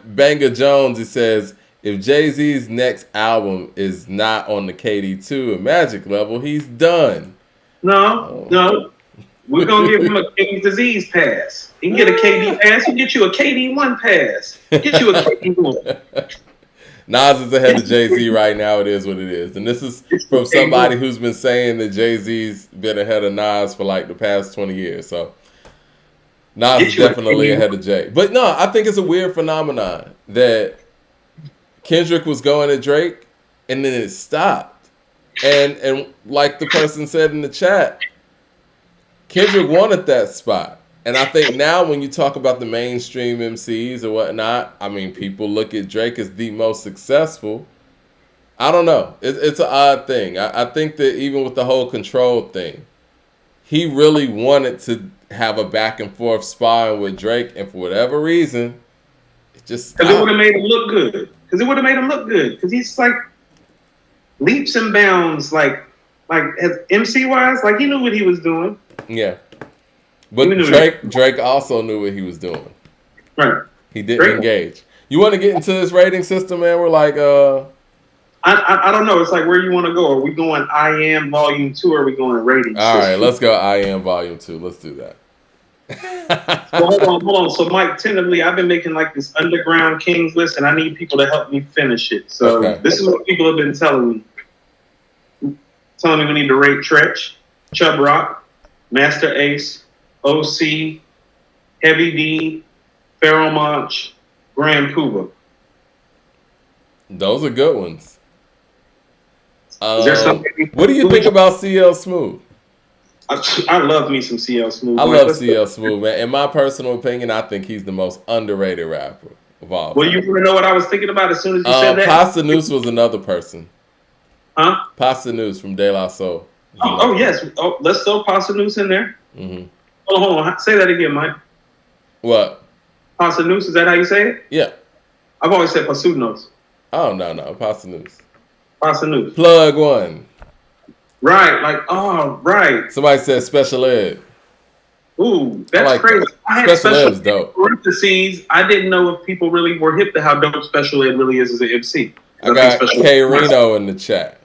Banger Jones, he says, if Jay-Z's next album is not on the KD2 and Magic level, he's done. No. We're going to give him a King's Disease pass. He can get a KD pass. He can get you a KD1 pass. Get you a KD1. Nas is ahead of Jay-Z right now. It is what it is. And this is from somebody who's been saying that Jay-Z's been ahead of Nas for like the past 20 years. So Nas is definitely ahead of Jay. But no, I think it's a weird phenomenon that Kendrick was going at Drake and then it stopped. And like the person said in the chat, Kendrick wanted that spot. And I think now when you talk about the mainstream MCs or whatnot, I mean, people look at Drake as the most successful. I don't know. It's an odd thing. I think that even with the whole Control thing, he really wanted to have a back and forth sparring with Drake. And for whatever reason, it just stopped. Because it would have made him look good. Because he's like leaps and bounds, like as MC-wise, like he knew what he was doing. Yeah. But Drake also knew what he was doing. Right. He didn't engage. You want to get into this rating system, man? We're like, I don't know. It's like where you want to go. Are we going I Am Volume 2 or are we going rating all system? right, let's go I Am Volume 2. Let's do that. So hold on. So Mike, tentatively, I've been making like this underground Kings list and I need people to help me finish it. So This is what people have been telling me. Telling me we need to rate Tretch, Chubb Rock, Master Ace, OC, Heavy D, Pharoah Monch, Grand Puba. Those are good ones. What do you think about CL Smooth? I love me some CL Smooth. I love CL Smooth, man. In my personal opinion, I think he's the most underrated rapper of all time. Well, you want to know what I was thinking about as soon as you said that? Pasta Noose was another person. Huh? Pasta Noose from De La Soul. Oh yes. Oh, let's throw Pasta Noose in there. Mm-hmm. Hold on. Say that again, Mike. What? Pasta Noose, is that how you say it? Yeah. I've always said Pasunos. Oh, no. Pasta Noose. Pasta Noose. Plug one. Right. Right. Somebody said Special Ed. Ooh, that's crazy. That. I had Special Ed's dope. Parentheses, I didn't know if people really were hip to how dope Special Ed really is as an MC. I got K Reno in the chat.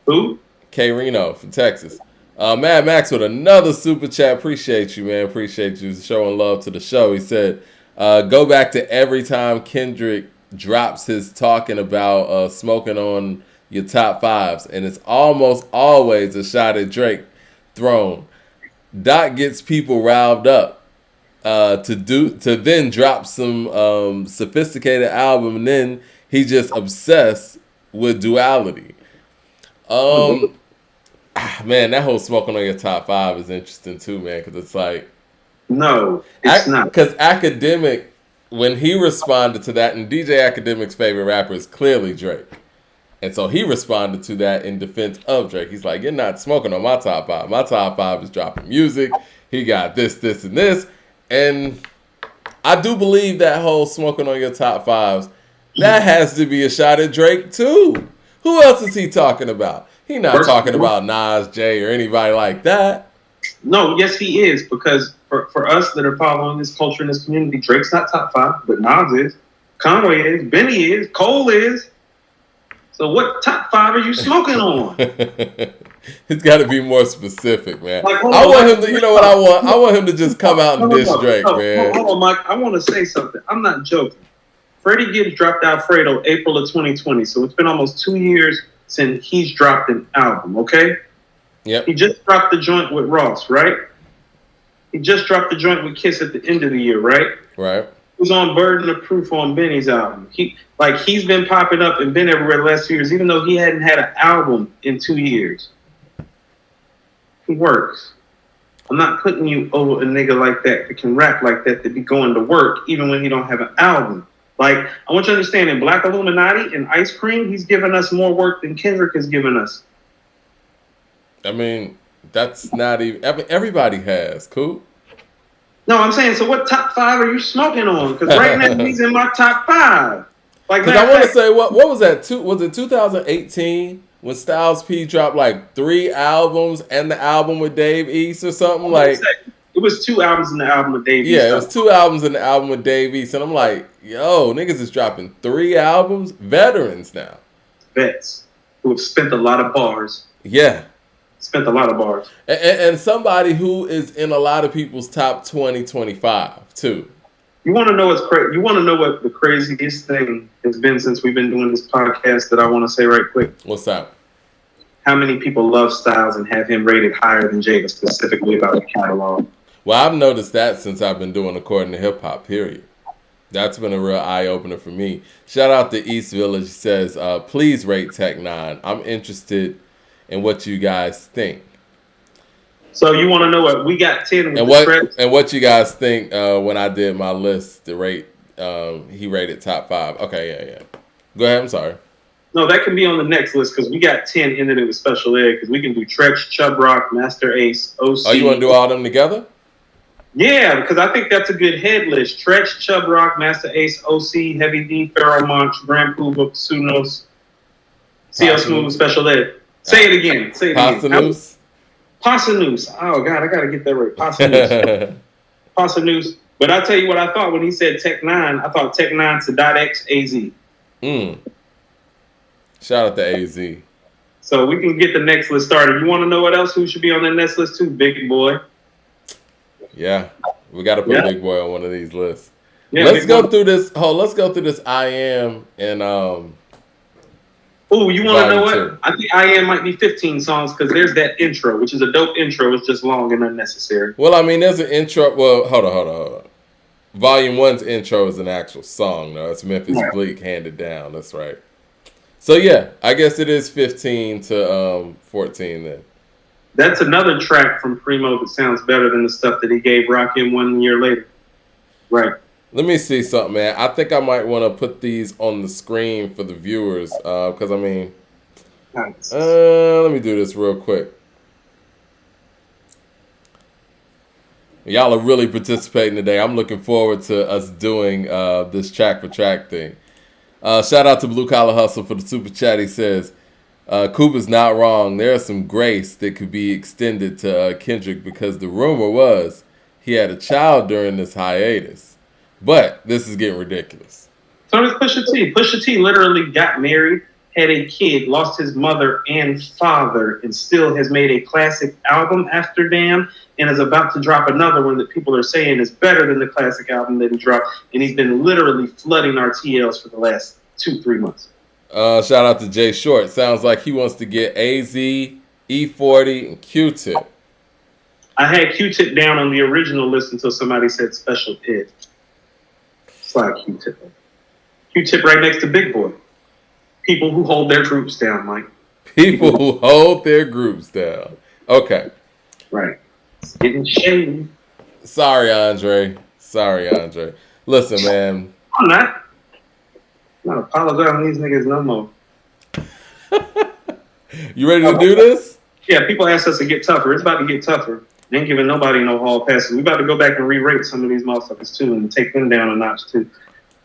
Who? K Reno from Texas. Mad Max with another super chat. Appreciate you, man. Appreciate you showing love to the show. He said, go back to every time Kendrick drops his talking about smoking on your top fives, and it's almost always a shot at Drake thrown. Doc gets people riled up to then drop some sophisticated album, and then he just obsessed with duality. Man, that whole smoking on your top five is interesting too, man, because it's like... No, it's not. Because Academic, when he responded to that, and DJ Academic's favorite rapper is clearly Drake. And so he responded to that in defense of Drake. He's like, you're not smoking on my top five. My top five is dropping music. He got this, and this. And I do believe that whole smoking on your top fives, that has to be a shot at Drake too. Who else is he talking about? He's not talking about Nas, Jay, or anybody like that. No, yes, he is. Because for us that are following this culture in this community, Drake's not top five, but Nas is. Conway is. Benny is. Cole is. So what top five are you smoking on? It's got to be more specific, man. Like, I want him to, you know what I want? I want him to just come out and diss Drake, man. Hold on, Mike. I want to say something. I'm not joking. Freddie Gibbs dropped Alfredo April of 2020, so it's been almost 2 years since he's dropped an album, okay? Yep. He just dropped the joint with Ross, right? He just dropped the joint with Kiss at the end of the year, right? Right. He was on Burden of Proof on Benny's album. He's been popping up and been everywhere the last 2 years, even though he hadn't had an album in 2 years. He works. I'm not putting you over a nigga like that can rap like that to be going to work even when he don't have an album. Like, I want you to understand, in Black Illuminati and Ice Cream, he's given us more work than Kendrick has given us. I mean, that's not even... everybody has. Cool. No, I'm saying, so what top five are you smoking on? Because right now, he's in my top five. Because I want to say, what was that? Was it 2018 when Styles P dropped like 3 albums and the album with Dave East or something? Like, It was 2 albums in the album with Dave East. Yeah, it was 2 albums in the album with Dave East, and I'm like, yo, niggas is dropping 3 albums. Veterans now. Vets who have spent a lot of bars. Yeah. Spent a lot of bars. And somebody who is in a lot of people's top 2025 too. You want to know what's crazy? You want to know what the craziest thing has been since we've been doing this podcast that I want to say right quick? What's that? How many people love Styles and have him rated higher than Jada, specifically about the catalog? Well, I've noticed that since I've been doing According to Hip Hop, period. That's been a real eye-opener for me. Shout out to East Village. Says, please rate Tech 9. I'm interested in what you guys think. So you want to know what we got 10 with and what you guys think when I did my list, the rate he rated top 5. Okay, yeah. Go ahead, I'm sorry. No, that can be on the next list because we got 10 ended it with special ed because we can do Tretch, Chubb Rock, Master Ace, OC. Oh, you want to do all them together? Yeah, because I think that's a good head list. Tretch, Chubb Rock, Master Ace, OC, Heavy D, Pharoah Monch, Grand Puba, Sunos, CL Smooth, Special Ed. Say it again. Pasanus. Pasanus. Oh, God, I got to get that right. Pasanus. Pasanus. But I'll tell you what I thought when he said Tech 9. I thought Tech 9 to .x AZ. Shout out to AZ. So we can get the next list started. You want to know what else? Who should be on the next list too? Big Boy. Yeah, we got to put Big Boy on one of these lists. Yeah, let's go through this. Let's go through this. I Am and Oh, you want to know what? 2. I think I Am might be 15 songs because there's that intro, which is a dope intro. It's just long and unnecessary. Well, I mean, there's an intro. Well, hold on. Volume 1's intro is an actual song, though. It's Memphis Bleak handed down. That's right. So yeah, I guess it is 15 to 14 then. That's another track from Primo that sounds better than the stuff that he gave Rakim 1 year later. Right. Let me see something, man. I think I might want to put these on the screen for the viewers because, I mean, let me do this real quick. Y'all are really participating today. I'm looking forward to us doing this track for track thing. Shout out to Blue Collar Hustle for the super chat. He says, Cooper's not wrong. There is some grace that could be extended to Kendrick because the rumor was he had a child during this hiatus. But this is getting ridiculous. So does Pusha T. Pusha T literally got married, had a kid, lost his mother and father, and still has made a classic album after Damn, and is about to drop another one that people are saying is better than the classic album that he dropped. And he's been literally flooding our TLs for the last 2-3 months. Shout out to Jay Short. Sounds like he wants to get AZ, E40, and Q-Tip. I had Q-Tip down on the original list until somebody said Special Ed. Slide Q-Tip. Q-Tip right next to Big Boy. People who hold their groups down, Mike. People who hold their groups down. Okay. Right. It's getting shady. Sorry, Andre. Listen, man. I'm not apologizing to these niggas no more. You ready to do this? Yeah, people ask us to get tougher. It's about to get tougher. They ain't giving nobody no hall passes. We about to go back and re-rate some of these motherfuckers too and take them down a notch too.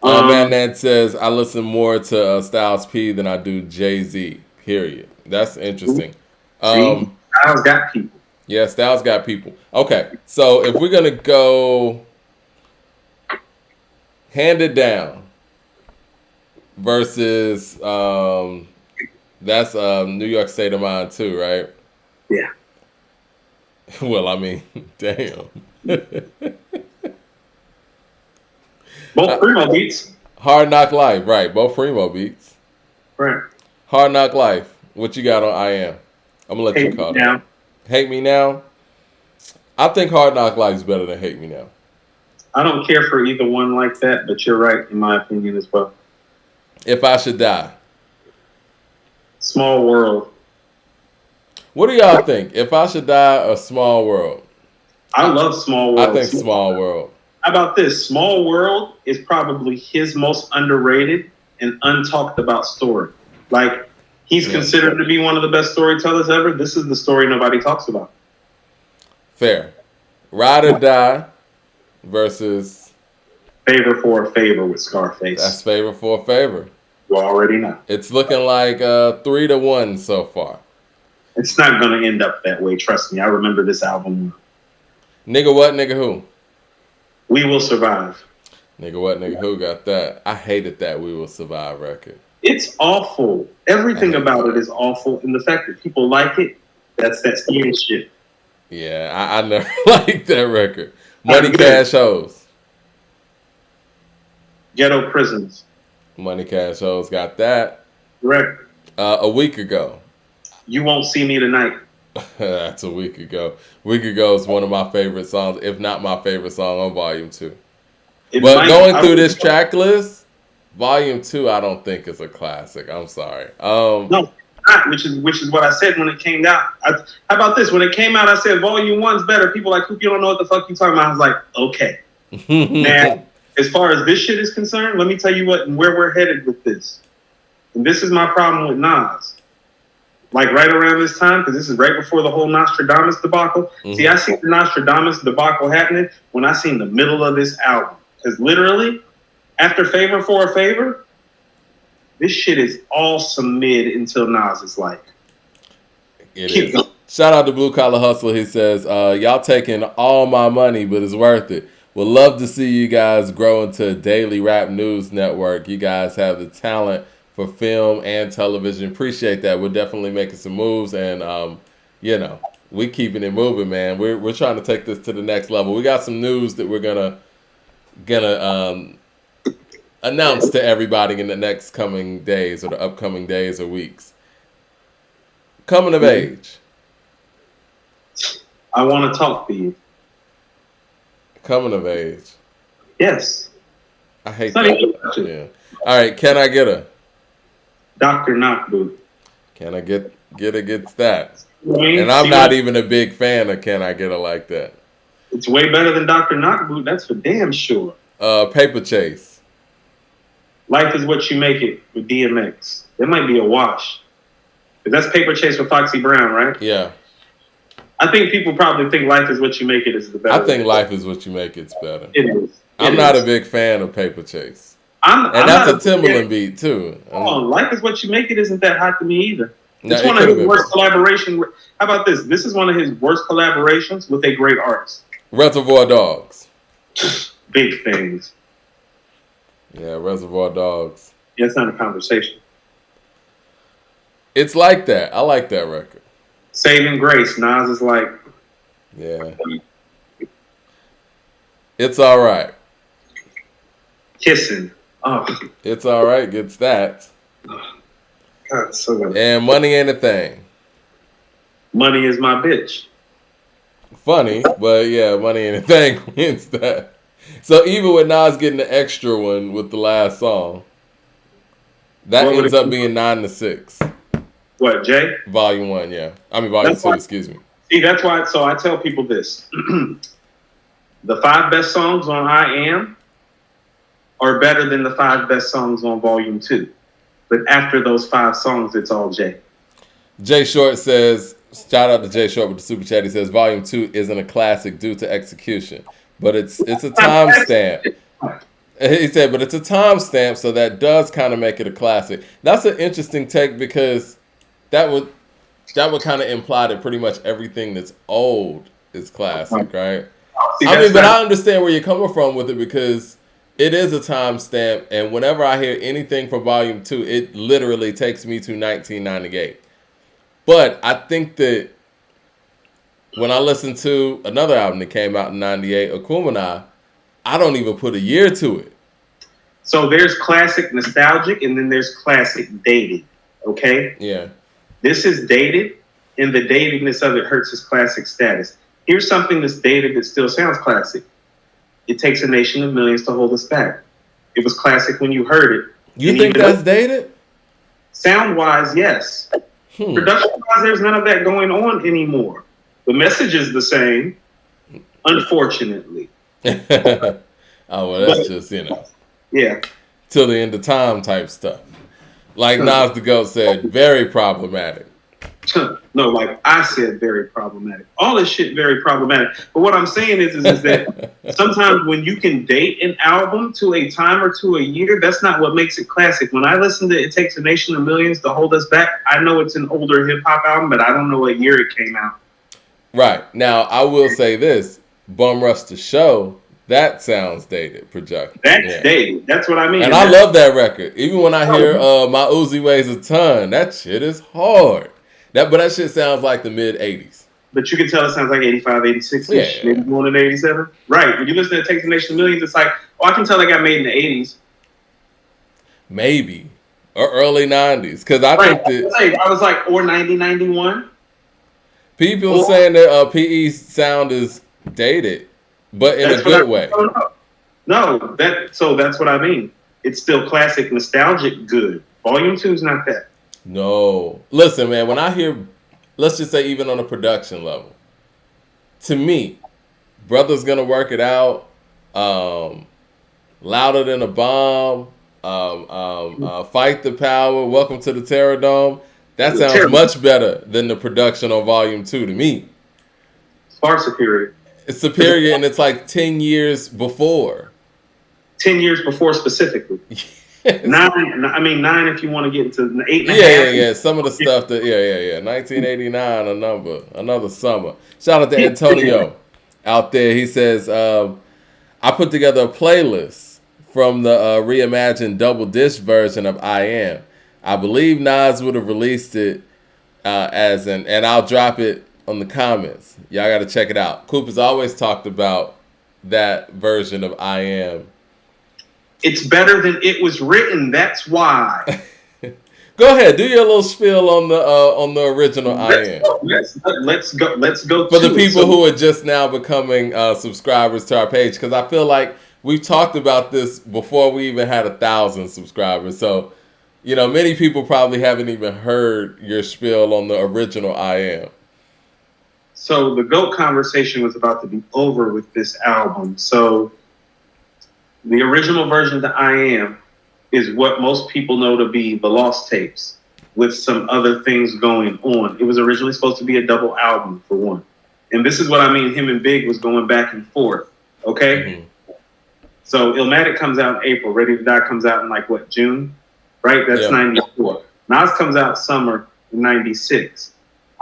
Man, that says I listen more to Styles P than I do Jay-Z. Period. That's interesting. Styles got people. Yeah, Styles got people. Okay, so if we're gonna go Handed Down versus that's New York State of Mind too, right? Yeah. Well, I mean, damn. Both Primo beats. Hard Knock Life, right. Both Primo beats. Right. Hard Knock Life. What you got on I Am? I'm going to let you call it. Hate Me Now? I think Hard Knock Life is better than Hate Me Now. I don't care for either one like that, but you're right in my opinion as well. If I Should Die. Small World. What do y'all think? If I Should Die or Small World? I love Small World. I think Small World. How about this? Small World is probably his most underrated and untalked about story. Like, he's considered to be one of the best storytellers ever. This is the story nobody talks about. Fair. Ride or Die versus Favor for a Favor with Scarface. That's Favor for a Favor. You already know. It's looking like 3-1 so far. It's not going to end up that way. Trust me. I remember this album. Nigga what, nigga who? We Will Survive. Nigga what, nigga who got that? I hated that We Will Survive record. It's awful. Everything about it is awful, and the fact that people like it, that's that skinny shit. Yeah, I never liked that record. Money Cash Hoes. Ghetto Prisons. Money Cash Hoes got that. Correct. A week ago. You Won't See Me Tonight. That's a week ago. Week ago is one of my favorite songs, if not my favorite song on Volume 2. But going through this track list, Volume 2 I don't think is a classic. I'm sorry. No, not, which is what I said when it came out. How about this? When it came out, I said Volume 1's better. People like, you don't know what the fuck you talking about. I was like, okay. Now, as far as this shit is concerned, let me tell you what and where we're headed with this. And this is my problem with Nas. Like right around this time, because this is right before the whole Nostradamus debacle. Mm-hmm. See, I seen the Nostradamus debacle happening when I seen the middle of this album. Because literally, after Favor for a Favor, this shit is all some mid until Nas is like. It is. Shout out to Blue Collar Hustler. He says, y'all taking all my money, but it's worth it. Would love to see you guys grow into a daily rap news network. You guys have the talent for film and television. Appreciate that. We're definitely making some moves, and we keeping it moving, man. We're trying to take this to the next level. We got some news that we're gonna announce to everybody in the next coming days or the upcoming days or weeks. Coming of age. I want to talk to you. Coming of age. Yes. I hate that. Yeah. All right. Can I get a Dr. Knockboot? Can I get against that? And I'm not even a big fan of Can I Get a like that. It's way better than Dr. Knockboot. That's for damn sure. Paper Chase. Life Is What You Make It with DMX. That might be a wash. That's Paper Chase with Foxy Brown, right? Yeah. I think people probably think Life Is What You Make It is the better. I think Life Is What You Make It's better. It is. I'm not a big fan of Paper Chase. And that's a Timbaland beat, too. Oh, Life Is What You Make It isn't that hot to me either. It's one of his worst collaborations. How about this? This is one of his worst collaborations with a great artist. Reservoir Dogs. Big things. Yeah, Reservoir Dogs. Yeah, it's not a conversation. It's like that. I like that record. Saving Grace. Nas is like. Yeah. It's all right. Kissing. Oh. It's all right. Gets that. Oh, God, so good. And Money Ain't a Thing. Money Is My Bitch. Funny, but yeah, Money Ain't a Thing wins that. So even with Nas getting the extra one with the last song, that ends up being 9-6. What, Jay? Volume 1, yeah. I mean, Volume 2, excuse me. See, that's why, so I tell people this. The 5 best songs on I Am are better than the 5 best songs on Volume 2. But after those 5 songs, it's all Jay. Jay Short says, shout out to Jay Short with the super chat. He says, Volume 2 isn't a classic due to execution, but it's a timestamp. He said, but it's a timestamp, so that does kind of make it a classic. That's an interesting take because that would kind of imply that pretty much everything that's old is classic, right? But I understand where you're coming from with it because it is a timestamp, and whenever I hear anything from Volume 2, it literally takes me to 1998. But I think that when I listen to another album that came out in 98, Akumenai, I don't even put a year to it. So there's classic nostalgic, and then there's classic dated, okay? Yeah. This is dated, and the datedness of it hurts its classic status. Here's something that's dated that still sounds classic. It Takes a Nation of Millions to Hold Us Back. It was classic when you heard it. You think that's dated? Sound-wise, yes. Production-wise, there's none of that going on anymore. The message is the same, unfortunately. Oh, well, that's just, Yeah. Till the end of time type stuff. Like Nas the Goat said, very problematic. No, like I said, very problematic. All this shit very problematic. But what I'm saying is that sometimes when you can date an album to a time or to a year, that's not what makes it classic. When I listen to It Takes a Nation of Millions to Hold Us Back, I know it's an older hip-hop album, but I don't know what year it came out. Right. Now, I will say this. Bum Rush the Show, that sounds dated, project. That's dated. That's what I mean. And I love that record. Even when I hear My Uzi Weighs a Ton, that shit is hard. But that shit sounds like the mid 80s. But you can tell it sounds like 85, 86-ish, maybe more than 87. Right. When you listen to Take the Nation Millions, it's like, oh, I can tell they got made in the 80s. Maybe. Or early 90s. Because I think that... I was like, or 90, 91. People saying that PE's sound is dated, but in a good way. No, so that's what I mean. It's still classic, nostalgic, good. Volume 2 is not that. No. Listen, man, when I hear, let's just say even on a production level, to me, Brother's Gonna Work It Out, Louder Than a Bomb, Fight the Power, Welcome to the Terror Dome, that sounds much better than the production on Volume 2 to me. Far superior. It's superior, and it's like 10 years before. 10 years before specifically. 9 if you want to get into 8.5. Yeah. Some of the stuff that, 1989, another summer. Shout out to Antonio out there. He says, I put together a playlist from the reimagined double disc version of I Am. I believe Nas would have released it and I'll drop it on the comments. Y'all got to check it out. Cooper's always talked about that version of I Am. It's better than it was written. That's why. Go ahead, do your little spiel on the original I Am. Let's go. For the people who are just now becoming subscribers to our page, because I feel like we've talked about this before we even had 1,000 subscribers. So, many people probably haven't even heard your spiel on the original I Am. So the GOAT conversation was about to be over with this album. So the original version of the I Am is what most people know to be the Lost Tapes with some other things going on. It was originally supposed to be a double album, for one. And this is what I mean, him and Big was going back and forth, okay? Mm-hmm. So Illmatic comes out in April. Ready to Die comes out in June? Right? That's 94. Nas comes out summer in 96.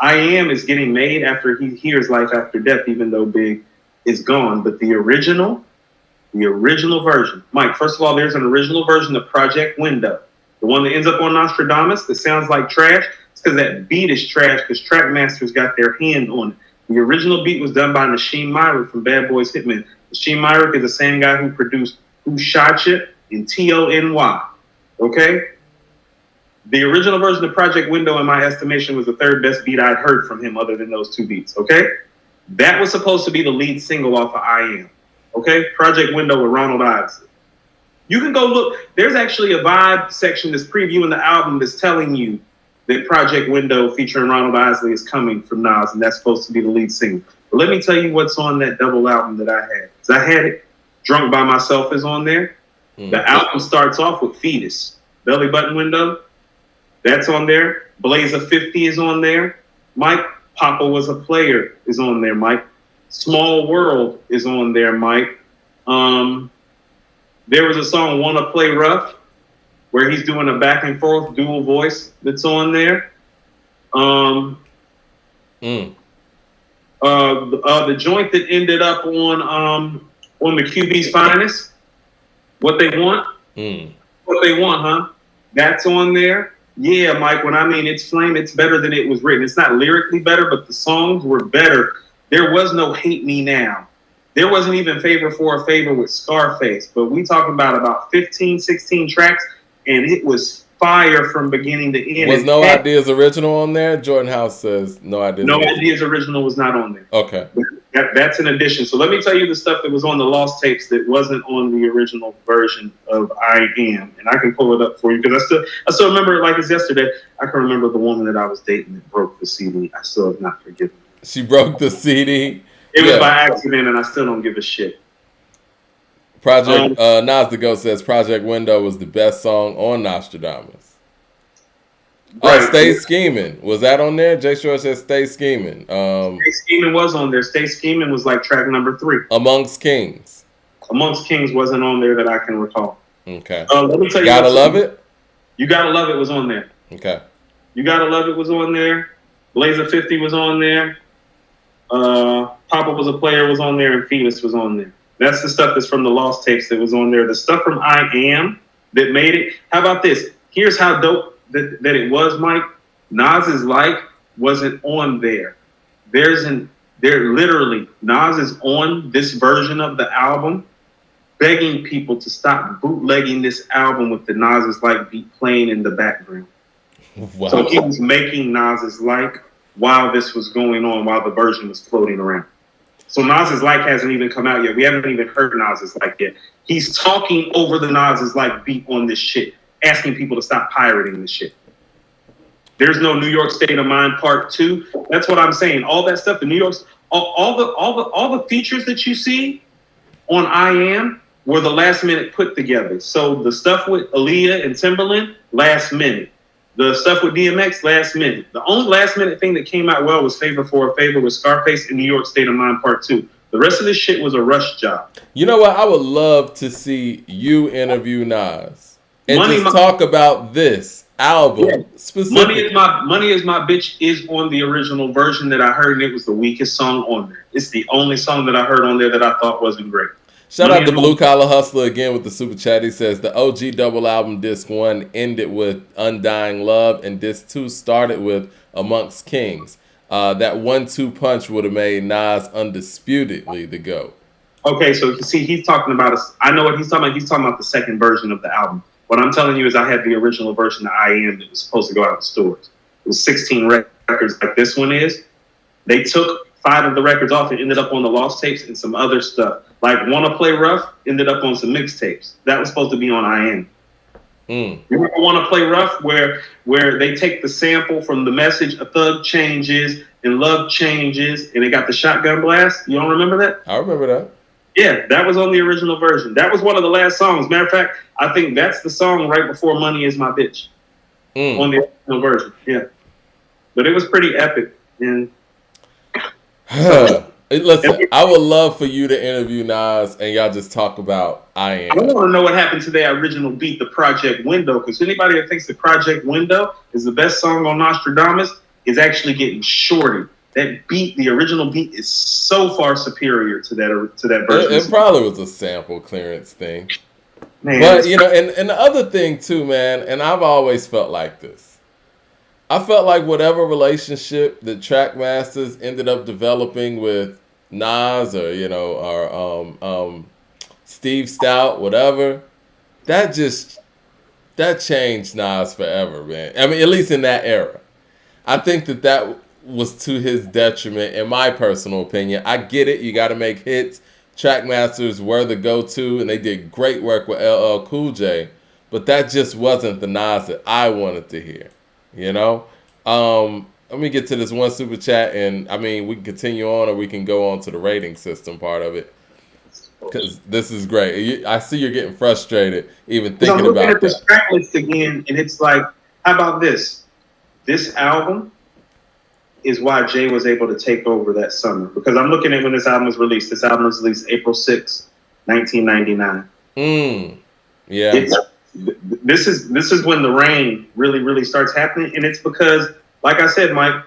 I Am is getting made after he hears Life After Death, even though Big is gone. But the original version. Mike, first of all, there's an original version of Project Window. The one that ends up on Nostradamus that sounds like trash. It's because that beat is trash because Trackmasters got their hand on it. The original beat was done by Nasheem Myrick from Bad Boys Hitmen. Nasheem Myrick is the same guy who produced Who Shot Ya and T.O.N.Y. Okay? The original version of Project Window, in my estimation, was the third best beat I'd heard from him other than those two beats, okay? That was supposed to be the lead single off of I Am, okay? Project Window with Ronald Isley. You can go look. There's actually a Vibe section that's previewing the album that's telling you that Project Window featuring Ronald Isley is coming from Nas, and that's supposed to be the lead single. But let me tell you what's on that double album that I had. Because I had it. Drunk by Myself is on there. Mm-hmm. The album starts off with Fetus. Belly Button Window. That's on there. Blaze of 50 is on there. Mike, Papa Was a Player is on there, Mike. Small World is on there, Mike. There was a song, Wanna Play Rough, where he's doing a back and forth dual voice that's on there. The joint that ended up on the QB's Finest, What They Want. What They Want, huh? That's on there. Yeah, Mike, when I mean it's flame, it's better than it was written. It's not lyrically better, but the songs were better. There was no Hate Me Now. There wasn't even Favor for a Favor with Scarface, but we talking about 15, 16 tracks, and it was fire from beginning to end. Was No Ideas Original on there? Jordan House says No Ideas No Ideas Original was not on there. Okay. That's an addition. So let me tell you the stuff that was on the Lost Tapes that wasn't on the original version of I Am. And I can pull it up for you because I still remember it like it's yesterday. I can remember the woman that I was dating that broke the CD. I still have not forgiven her. She broke the CD? It was by accident, and I still don't give a shit. Project Nas the Ghost says Project Window was the best song on Nostradamus. Right. Stay Scheming. Was that on there? Jay Shore says Stay Scheming. Stay Scheming was on there. Stay Scheming was like track number 3. Amongst Kings. Amongst Kings wasn't on there that I can recall. Okay. Let me tell you. Gotta Love It? You Gotta Love It was on there. Okay. You Gotta Love It was on there. Blaze of 50 was on there. Papa Was a Player was on there, and Phoenix was on there. That's the stuff that's from the Lost tapes that was on there. The stuff from I Am that made it. How about this? Here's how dope that it was, Mike. Nas's Like wasn't on there. There literally, Nas is on this version of the album begging people to stop bootlegging this album with the Nas's Like beat playing in the background. Wow. So he was making Nas's Like while this was going on, while the version was floating around. So Nas's Like hasn't even come out yet. We haven't even heard Nas's Like yet. He's talking over the Nas's Like beat on this shit, asking people to stop pirating this shit. There's no New York State of Mind Part 2. That's what I'm saying. All that stuff, the New York's, all the features that you see on I Am were the last minute put together. So the stuff with Aaliyah and Timberland, last minute. The stuff with DMX, last minute. The only last minute thing that came out well was Favor for a Favor with Scarface and New York State of Mind Part 2. The rest of this shit was a rush job. You know what? I would love to see you interview Nas and talk about this album specifically. Money is My Bitch is on the original version that I heard, and it was the weakest song on there. It's the only song that I heard on there that I thought wasn't great. Shout out to Blue Collar Hustler again with the super chat. He says the OG double album disc 1 ended with Undying Love, and disc 2 started with Amongst Kings. That 1-2 punch would have made Nas undisputedly the GOAT. Okay, so you see, he's talking about I know what he's talking about. He's talking about the second version of the album. What I'm telling you is I had the original version of I Am that was supposed to go out in stores. It was 16 records like this one is. They took 5 of the records off and ended up on the Lost tapes and some other stuff. Like Wanna Play Rough ended up on some mixtapes. That was supposed to be on I Am. You remember Wanna Play Rough where they take the sample from the message, A Thug Changes and Love Changes, and they got the shotgun blast? You don't remember that? I remember that. Yeah, that was on the original version. That was one of the last songs. Matter of fact, I think that's the song right before Money Is My Bitch on the original version. Yeah. But it was pretty epic. And listen, I would love for you to interview Nas and y'all just talk about I Am. I want to know what happened to that original beat, The Project Window, because anybody that thinks The Project Window is the best song on Nostradamus is actually getting shorty. That beat, the original beat, is so far superior to that version. It probably was a sample clearance thing. Man, but, you know, and the other thing, too, man, and I've always felt like this. I felt like whatever relationship that Trackmasters ended up developing with Nas or, you know, or Steve Stout, whatever, that changed Nas forever, man. I mean, at least in that era. I think that was to his detriment, in my personal opinion. I get it. You got to make hits. Trackmasters were the go-to, and they did great work with LL Cool J. But that just wasn't the Nas that I wanted to hear, you know? Let me get to this one super chat, and, I mean, we can continue on, or we can go on to the rating system part of it, because this is great. I see you're getting frustrated even thinking about that. I'm looking at this track list again, and it's like, how about this? This album is why Jay was able to take over that summer. Because I'm looking at when this album was released. This album was released April 6, 1999. Yeah. This is when the rain really, really starts happening. And it's because, like I said, Mike,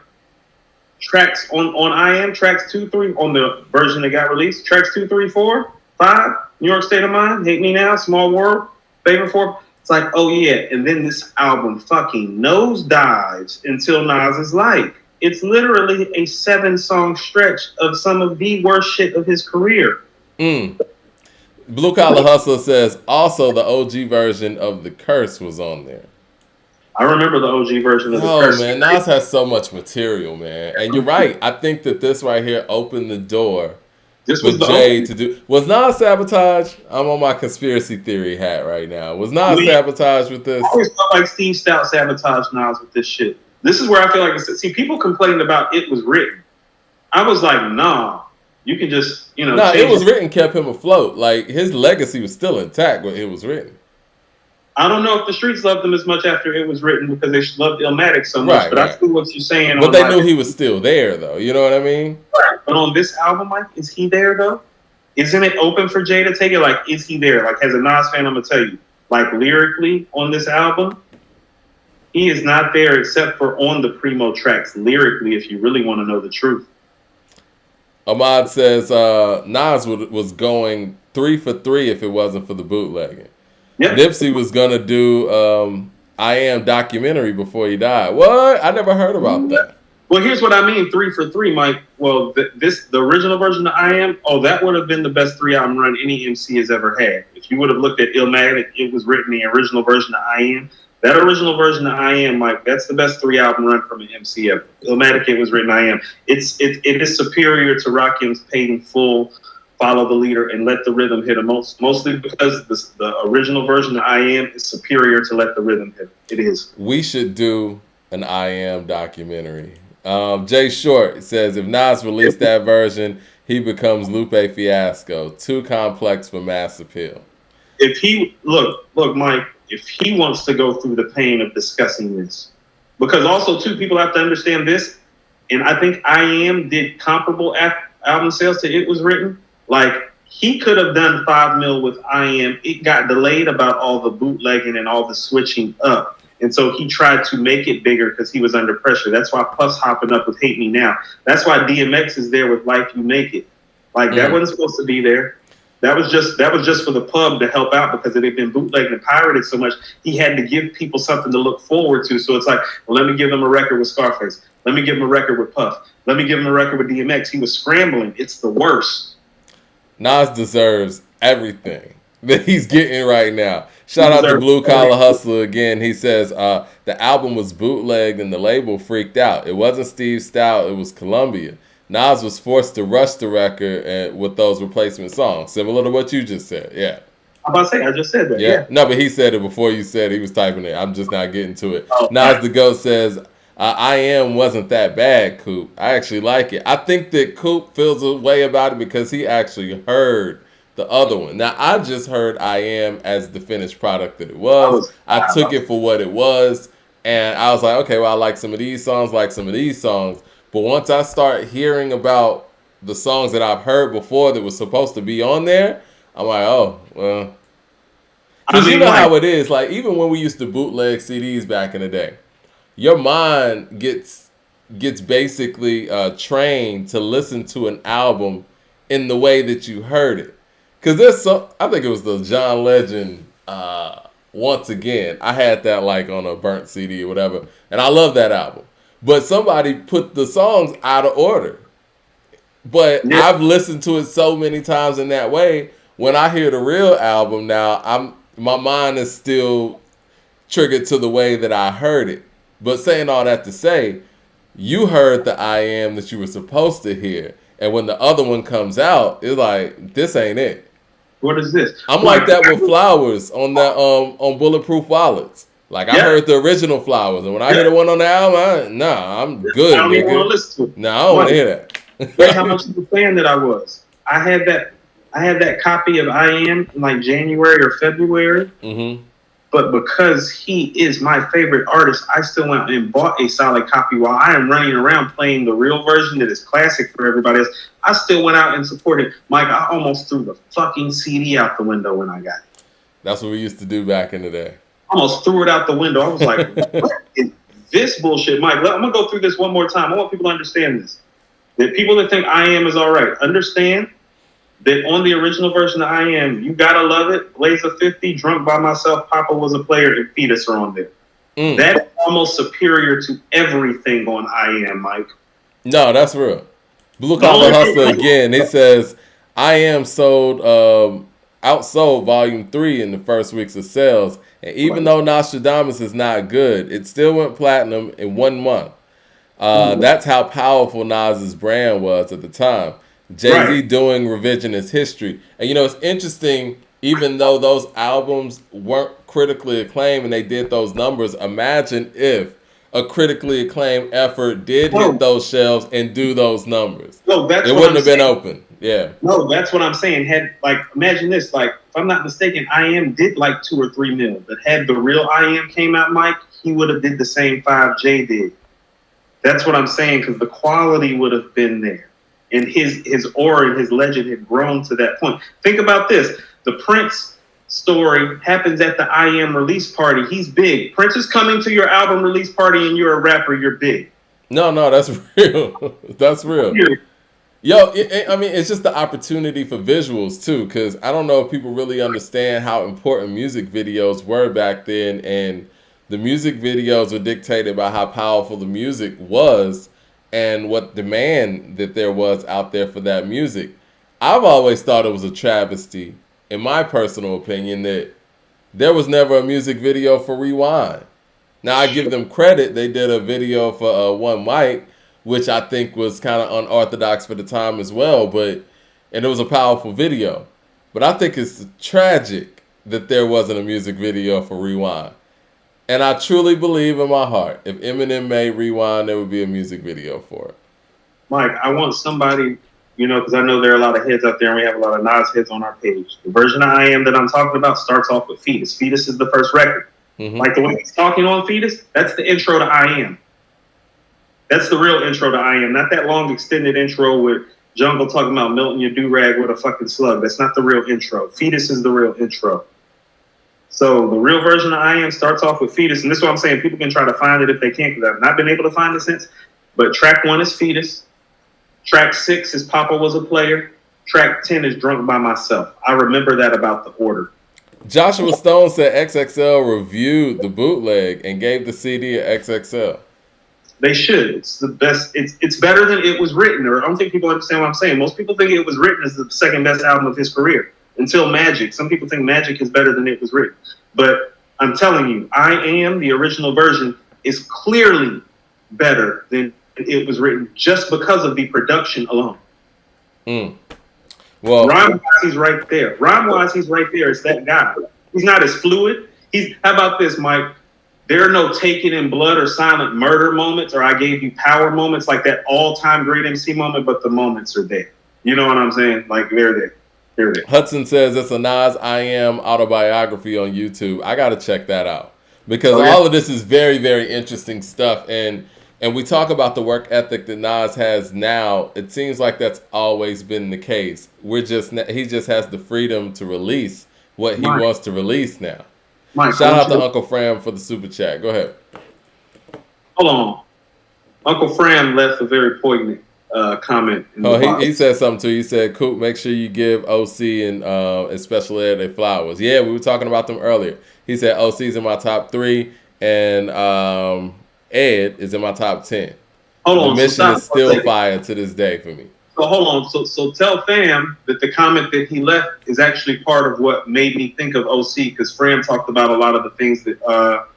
tracks on I Am, tracks 2, 3, on the version that got released, tracks 2, 3, 4, 5, New York State of Mind, Hate Me Now, Small World, Favor for. It's like, oh yeah. And then this album fucking nosedives until Nas's Like. It's literally a 7-song stretch of some of the worst shit of his career. Blue Collar Hustler says also the OG version of The Curse was on there. I remember the OG version of The Curse. Oh man, Nas has so much material, man. And you're right. I think that this right here opened the door for Jay to do. Was Nas Sabotage? I'm on my conspiracy theory hat right now. Was Nas Sabotage with this? I always felt like Steve Stout sabotaged Nas with this shit. This is where I feel like, see, people complained about It Was Written. I was like, nah, you can just, you know. Nah, It Was Written kept him afloat. Like, his legacy was still intact when It Was Written. I don't know if the streets loved him as much after It Was Written because they loved Stillmatic so much, but I see what you're saying. But they knew he was still there, though. You know what I mean? Right. But on this album, Mike, is he there, though? Isn't it open for Jay to take it? Like, is he there? Like, as a Nas fan, I'm going to tell you, like, lyrically on this album, he is not there except for on the Primo tracks, lyrically, if you really want to know the truth. Ahmad says Nas was going 3 for 3 if it wasn't for the bootlegging. Yep. Nipsey was gonna do I Am documentary before he died. What? I never heard about that. Well, here's what I mean, 3 for 3, Mike. Well, the original version of I Am, that would have been the best 3-album run any MC has ever had. If you would have looked at Illmatic, it was written the original version of I Am. That original version of I Am, Mike, that's the best 3-album run from an MC ever. Illmatic, it was written I Am. It is superior to Rakim's Paid in Full, Follow the Leader, and Let the Rhythm Hit Him. Mostly because the original version of I Am is superior to Let the Rhythm Hit Him. It is. We should do an I Am documentary. Jay Short says if Nas released that version, he becomes Lupe Fiasco. Too complex for mass appeal. If he look, Mike, if he wants to go through the pain of discussing this, because also too, people have to understand this, and I think I Am did comparable album sales to It Was Written. Like he could have done 5 mil with I Am. It got delayed about all the bootlegging and all the switching up. And so he tried to make it bigger because he was under pressure. That's why Puff's hopping up with Hate Me Now. That's why DMX is there with Life You Make It. Like that wasn't supposed to be there. That was just for the pub to help out because it had been bootlegged and pirated so much. He had to give people something to look forward to. So it's like, well, let me give them a record with Scarface. Let me give them a record with Puff. Let me give them a record with DMX. He was scrambling. It's the worst. Nas deserves everything that he's getting right now. Shout out to Blue Collar Hustler again. He says the album was bootlegged and the label freaked out. It wasn't Steve's style. It was Columbia. Nas was forced to rush the record with those replacement songs. Similar to what you just said. Yeah. I'm about to say, I just said that. Yeah. No, but he said it before you said it. He was typing it. I'm just not getting to it. Nas the Goat says, I Am wasn't that bad, Coop. I actually like it. I think that Coop feels a way about it because he actually heard the other one. Now, I just heard I Am as the finished product that it was. I took it for what it was. And I was like, okay, well, I like some of these songs, But once I start hearing about the songs that I've heard before that was supposed to be on there, I'm like, oh, well. Because you know how it is. Like, even when we used to bootleg CDs back in the day, your mind gets basically trained to listen to an album in the way that you heard it. Because I think it was the John Legend, Once Again. I had that like on a burnt CD or whatever. And I love that album. But somebody put the songs out of order. But I've listened to it so many times in that way. When I hear the real album now, my mind is still triggered to the way that I heard it. But saying all that to say, you heard the I Am that you were supposed to hear. And when the other one comes out, it's like, this ain't it. What is this? I'm like that with Flowers on that on Bulletproof Wallets. Like I heard the original Flowers, and when I hear the one on the album, I'm good. I don't even want to listen to it. No, I don't want to hear that. That's how much of a fan that I was. I had that copy of I Am in like January or February. Mm-hmm. But because he is my favorite artist, I still went and bought a solid copy while I am running around playing the real version that is classic for everybody else. I still went out and supported. Mike, I almost threw the fucking CD out the window when I got it. That's what we used to do back in the day. Almost threw it out the window. I was like, what is this bullshit? Mike, I'm going to go through this one more time. I want people to understand this. The people that think I Am is all right, understand that on the original version of I Am, You Gotta Love It, Blaze of 50, Drunk by Myself, Papa Was a Player, and Fetus are on there. That's almost superior to everything on I Am, Mike. No, that's real. Blue Collar Hustler again, he says, I Am outsold Volume 3 in the first weeks of sales. And even though Nostradamus is not good, it still went platinum in 1 month. That's how powerful Nas's brand was at the time. Jay-Z doing revisionist history. And it's interesting, even though those albums weren't critically acclaimed and they did those numbers, imagine if a critically acclaimed effort did hit those shelves and do those numbers. No, that's it wouldn't have been open. Yeah. No, that's what I'm saying. Imagine this, if I'm not mistaken, I Am did like 2 or 3 mil. But had the real I Am came out, Mike, he would have did the same 5 Jay did. That's what I'm saying, because the quality would have been there. And his aura and his legend had grown to that point. Think about this. The Prince story happens at the I Am release party. He's big. Prince is coming to your album release party and you're a rapper, you're big. No, that's real. That's real. Yo, I mean, it's just the opportunity for visuals too, because I don't know if people really understand how important music videos were back then, and the music videos were dictated by how powerful the music was and what demand that there was out there for that music. I've always thought it was a travesty, in my personal opinion, that there was never a music video for Rewind. Now I give them credit; they did a video for One Mic, which I think was kind of unorthodox for the time as well. And it was a powerful video. But I think it's tragic that there wasn't a music video for Rewind. And I truly believe in my heart, if Eminem made Rewind, there would be a music video for it. Mike, I want somebody, because I know there are a lot of heads out there and we have a lot of Nas heads on our page. The version of I Am that I'm talking about starts off with Fetus. Fetus is the first record. Mm-hmm. Like the way he's talking on Fetus, that's the intro to I Am. That's the real intro to I Am, not that long extended intro with Jungle talking about melting your do-rag with a fucking slug. That's not the real intro. Fetus is the real intro. So the real version of I Am starts off with Fetus, and this is what I'm saying. People can try to find it if they can, because I've not been able to find it since. But track 1 is Fetus. Track 6 is Papa Was a Player. Track 10 is Drunk by Myself. I remember that about the order. Joshua Stone said XXL reviewed the bootleg and gave the CD a XXL. They should. It's the best. It's better than It Was Written. Or I don't think people understand what I'm saying. Most people think It Was Written is the second best album of his career until Magic. Some people think Magic is better than It Was Written. But I'm telling you, I Am, the original version, is clearly better than It Was Written just because of the production alone. Well, rhyme-wise, he's right there. Rhyme-wise, he's right there. It's that guy. He's not as fluid. How about this, Mike? There are no Taken in Blood or Silent Murder moments or I Gave You Power moments like that all-time great MC moment, but the moments are there. You know what I'm saying? Like, they're there. They're there. Hudson says it's a Nas I Am autobiography on YouTube. I got to check that out because all of this is very, very interesting stuff. And we talk about the work ethic that Nas has now. It seems like that's always been the case. He just has the freedom to release what he wants to release now. Shout out to Uncle Fram for the super chat. Go ahead. Hold on. Uncle Fram left a very poignant comment. He said something too. He said, "Coop, make sure you give OC and Special Ed their flowers." Yeah, we were talking about them earlier. He said OC's in my top 3 and Ed is in my top 10. The mission is still fire to this day for me. So hold on. So tell Fam that the comment that he left is actually part of what made me think of OC, because Fram talked about a lot of the things that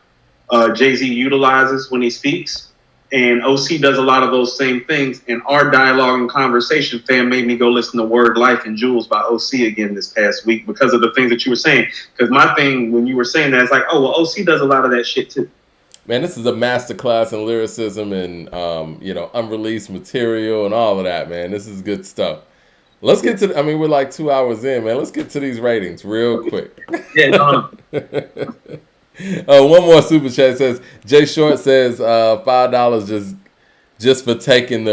Jay-Z utilizes when he speaks. And OC does a lot of those same things. And our dialogue and conversation, Fam, made me go listen to Word, Life, and Jewels by OC again this past week because of the things that you were saying. Because my thing when you were saying that is like, oh, well, OC does a lot of that shit too. Man, this is a masterclass in lyricism and, unreleased material and all of that, man. This is good stuff. Let's get to, we're like 2 hours in, man. Let's get to these ratings real quick. Yeah, one more super chat says, Jay Short says $5 just for taking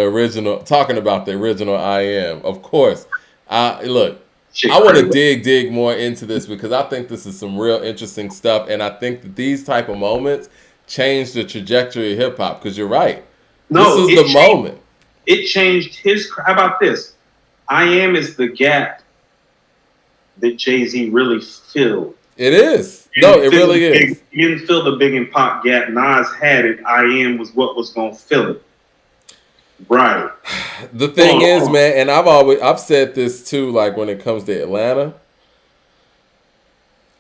talking about the original I Am. Of course. Look, I want to dig more into this because I think this is some real interesting stuff. And I think that these type of moments change the trajectory of hip hop, because you're right. No, this is the moment. It changed how about this? I Am is the gap that Jay-Z really filled. It is. It really is. He didn't fill the Big and Pop gap. Nas had it. I Am was what was going to fill it. Right. The thing is, man, and I've said this too, like when it comes to Atlanta,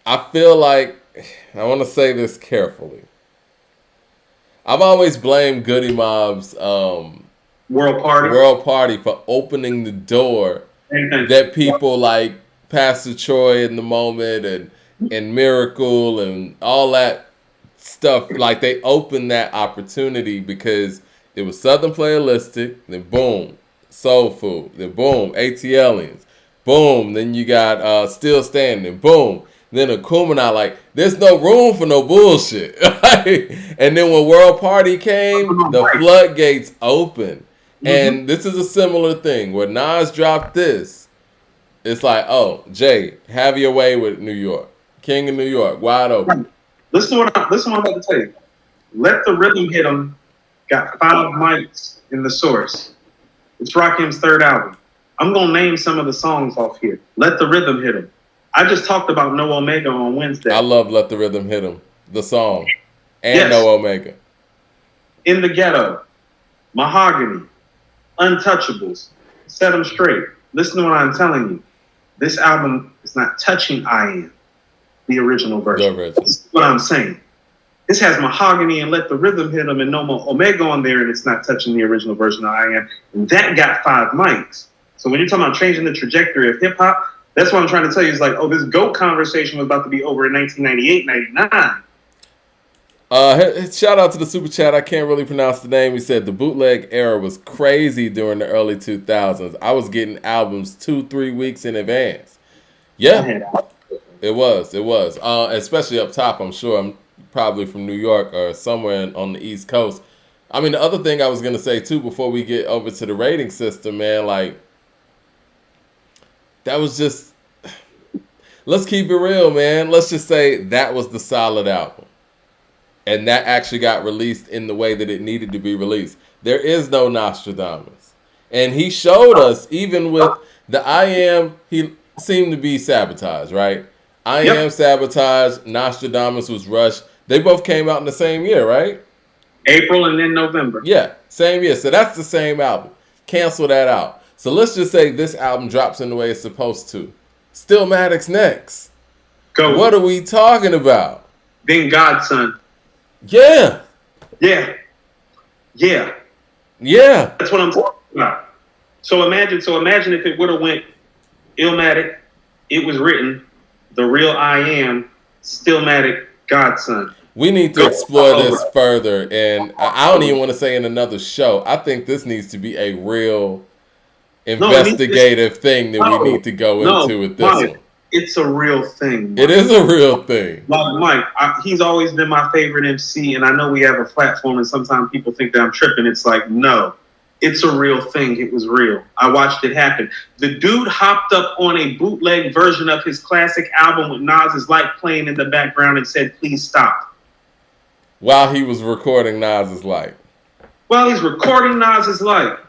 I feel like, I want to say this carefully. I've always blamed Goody Mob's World Party for opening the door that people like Pastor Troy in the Moment and Miracle and all that stuff, like they opened that opportunity because it was Southern Playalistic, then boom, Soul Food, then boom, ATLians, boom, then you got Still Standing, boom. Then Akumanai, like, there's no room for no bullshit. And then when World Party came, the floodgates opened. Mm-hmm. And this is a similar thing. When Nas dropped this, it's like, oh, Jay, have your way with New York. King of New York, wide open. Listen to what I'm about to tell you. Let the Rhythm Hit 'Em got 5 mics in the source. It's Rakim's 3rd album. I'm gonna name some of the songs off here. Let the Rhythm Hit 'Em. I just talked about No Omega on Wednesday. I love Let the Rhythm Hit 'Em, the song, and Yes. No Omega. In the Ghetto, Mahogany, Untouchables, Set 'Em Straight. Listen to what I'm telling you. This album is not touching I Am, the original version. This is what I'm saying. This has Mahogany and Let the Rhythm Hit 'Em and No Omega on there, and it's not touching the original version of I Am. And that got 5 mics. So when you're talking about changing the trajectory of hip hop, that's what I'm trying to tell you. Is like, oh, this GOAT conversation was about to be over in 1998, 99. Shout out to the super chat. I can't really pronounce the name. He said the bootleg era was crazy during the early 2000s. I was getting albums 2-3 weeks in advance. Yeah, it was. Especially up top. I'm sure. I'm probably from New York or somewhere on the East Coast. I mean, the other thing I was gonna say too before we get over to the rating system, man, like that was just. Let's keep it real, man. Let's just say that was the solid album. And that actually got released in the way that it needed to be released. There is no Nostradamus. And he showed us, even with the I Am, he seemed to be Sabotage, right? I Am Sabotage, Nostradamus was Rush. They both came out in the same year, right? April and then November. Yeah, same year. So that's the same album. Cancel that out. So let's just say this album drops in the way it's supposed to. Stillmatic's next. Go. What are we talking about? Then Godson. Yeah. Yeah. That's what I'm talking about. So imagine if it would have went Illmatic, It Was Written, The Real I Am, Stillmatic, Godson. We need to explore this further, and I don't even want to say in another show. I think this needs to be a real investigative thing that we need to go into with this one. It's a real thing. Mike. It is a real thing. Mike, he's always been my favorite MC, and I know we have a platform, and sometimes people think that I'm tripping. It's like, no, it's a real thing. It was real. I watched it happen. The dude hopped up on a bootleg version of his classic album with Nas's Life playing in the background and said, please stop. While he was recording Nas's Life. While he's recording Nas's Life.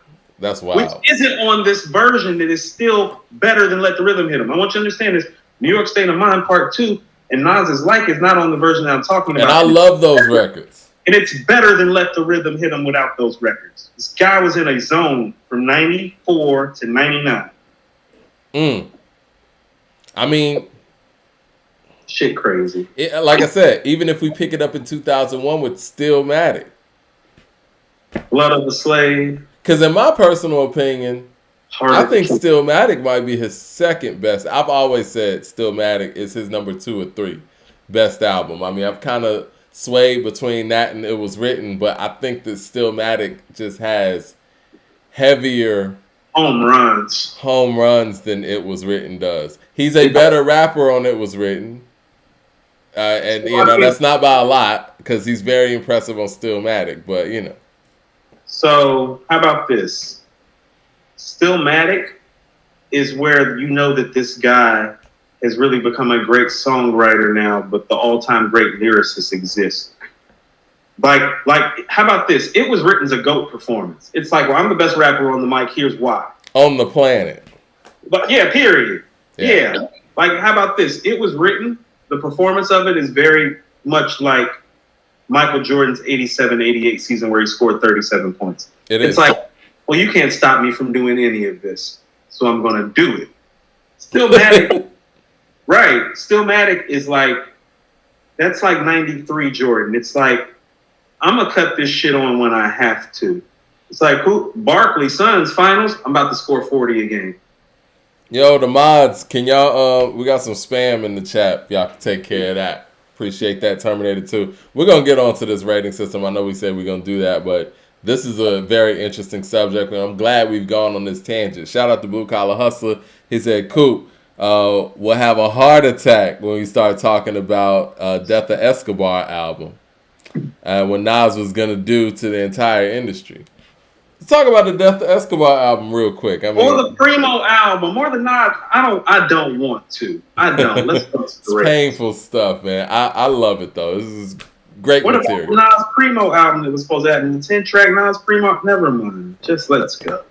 That's wild. Which isn't on this version that is still better than Let the Rhythm Hit 'Em. I want you to understand this. New York State of Mind Part 2 and Nas's Life is not on the version that I'm talking about. And I love those records. And it's better than Let the Rhythm Hit 'Em without those records. This guy was in a zone from 94 to 99. I mean... Shit crazy. Like I said, even if we pick it up in 2001 with Stillmatic. Blood of the Slave. Because in my personal opinion, I think Stillmatic might be his second best. I've always said Stillmatic is his number 2 or 3 best album. I mean, I've kind of swayed between that and It Was Written, but I think that Stillmatic just has heavier home runs than It Was Written does. He's a better rapper on It Was Written. And, you know, that's not by a lot because he's very impressive on Stillmatic, but, you know. So, how about this? Stillmatic is where you know that this guy has really become a great songwriter now, but the all-time great lyricist exists. Like, how about this? It Was Written's a GOAT performance. It's like, well, I'm the best rapper on the mic. Here's why. On the planet. But yeah, period. Yeah. Like, how about this? It Was Written. The performance of it is very much like Michael Jordan's 87-88 season where he scored 37 points. It's like, well, you can't stop me from doing any of this, so I'm going to do it. Stillmatic, right. Stillmatic is like, that's like 93 Jordan. It's like, I'm going to cut this shit on when I have to. It's like, who? Barkley, Suns, finals, I'm about to score 40 a game. Yo, the mods, can y'all, we got some spam in the chat. Y'all can take care of that. Appreciate that, Terminator 2. We're going to get onto this rating system. I know we said we're going to do that, but this is a very interesting subject, and I'm glad we've gone on this tangent. Shout out to Blue Collar Hustler. He said, Coop, we'll have a heart attack when we start talking about Death of Escobar album and what Nas was going to do to the entire industry. Let's talk about the Death of Escobar album real quick. I mean, or the Primo album, or the Nas. I don't want to. I don't. Let's go it's painful stuff, man. I love it though. This is great material. What about the Nas Primo album that was supposed to have the 10-track Nas Primo? Never mind. Just let's go.